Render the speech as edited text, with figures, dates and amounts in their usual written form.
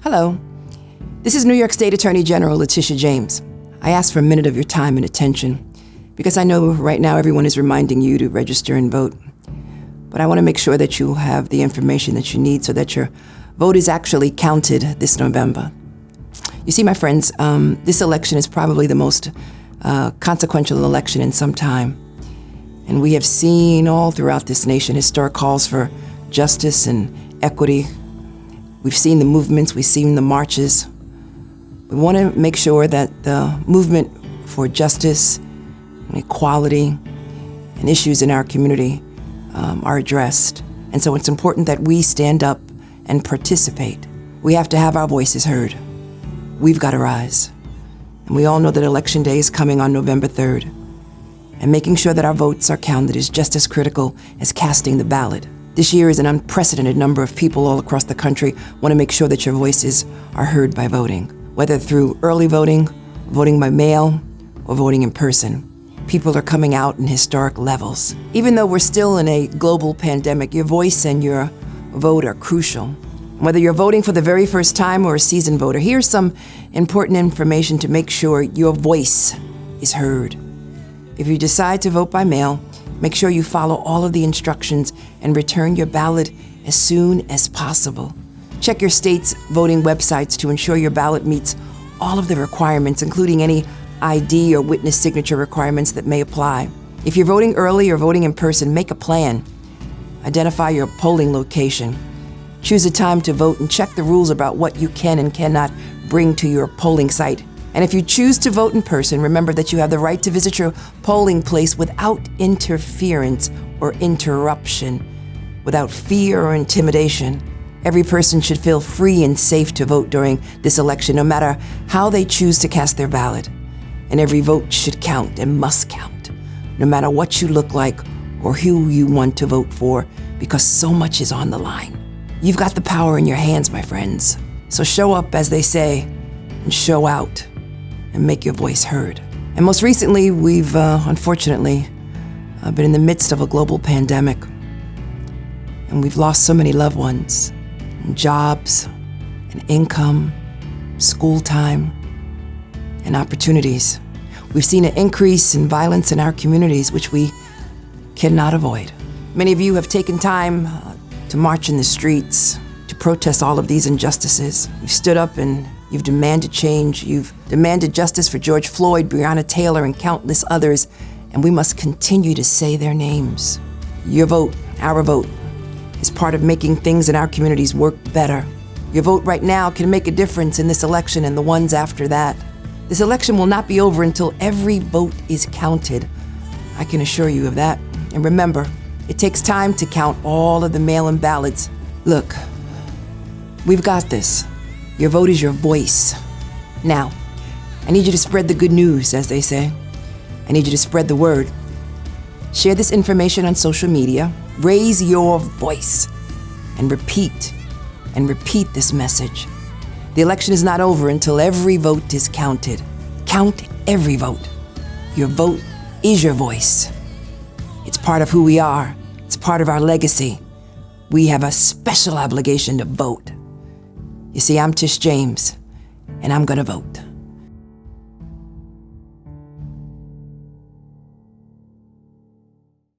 Hello. This is New York State Attorney General Letitia James. I ask for a minute of your time and attention because I know right now everyone is reminding you to register and vote. But I want to make sure that you have the information that you need so that your vote is actually counted this November. You see, my friends, this election is probably the most consequential election in some time. And we have seen all throughout this nation historic calls for justice and equity. We've seen the movements, we've seen the marches. We want to make sure that the movement for justice and equality and issues in our community are addressed. And so it's important that we stand up and participate. We have to have our voices heard. We've got to rise. And we all know that Election Day is coming on November 3rd. And making sure that our votes are counted is just as critical as casting the ballot. This year is an unprecedented number of people all across the country want to make sure that your voices are heard by voting. Whether through early voting, voting by mail, or voting in person. People are coming out in historic levels. Even though we're still in a global pandemic, your voice and your vote are crucial. Whether you're voting for the very first time or a seasoned voter, here's some important information to make sure your voice is heard. If you decide to vote by mail, make sure you follow all of the instructions and return your ballot as soon as possible. Check your state's voting websites to ensure your ballot meets all of the requirements, including any ID or witness signature requirements that may apply. If you're voting early or voting in person, make a plan. Identify your polling location. Choose a time to vote and check the rules about what you can and cannot bring to your polling site. And if you choose to vote in person, remember that you have the right to visit your polling place without interference or interruption, without fear or intimidation. Every person should feel free and safe to vote during this election, no matter how they choose to cast their ballot. And every vote should count and must count, no matter what you look like or who you want to vote for, because so much is on the line. You've got the power in your hands, my friends. So show up, as they say, and show out, and make your voice heard. And most recently, we've unfortunately been in the midst of a global pandemic, and we've lost so many loved ones, and jobs, and income, school time, and opportunities. We've seen an increase in violence in our communities, which we cannot avoid. Many of you have taken time to march in the streets, to protest all of these injustices. You've stood up and you've demanded change. You've demanded justice for George Floyd, Breonna Taylor, and countless others, and we must continue to say their names. Your vote, our vote, is part of making things in our communities work better. Your vote right now can make a difference in this election and the ones after that. This election will not be over until every vote is counted. I can assure you of that. And remember, it takes time to count all of the mail-in ballots. Look, we've got this. Your vote is your voice. Now, I need you to spread the good news, as they say. I need you to spread the word. Share this information on social media. Raise your voice and repeat this message. The election is not over until every vote is counted. Count every vote. Your vote is your voice. It's part of who we are. It's part of our legacy. We have a special obligation to vote. You see, I'm Tish James, and I'm gonna vote.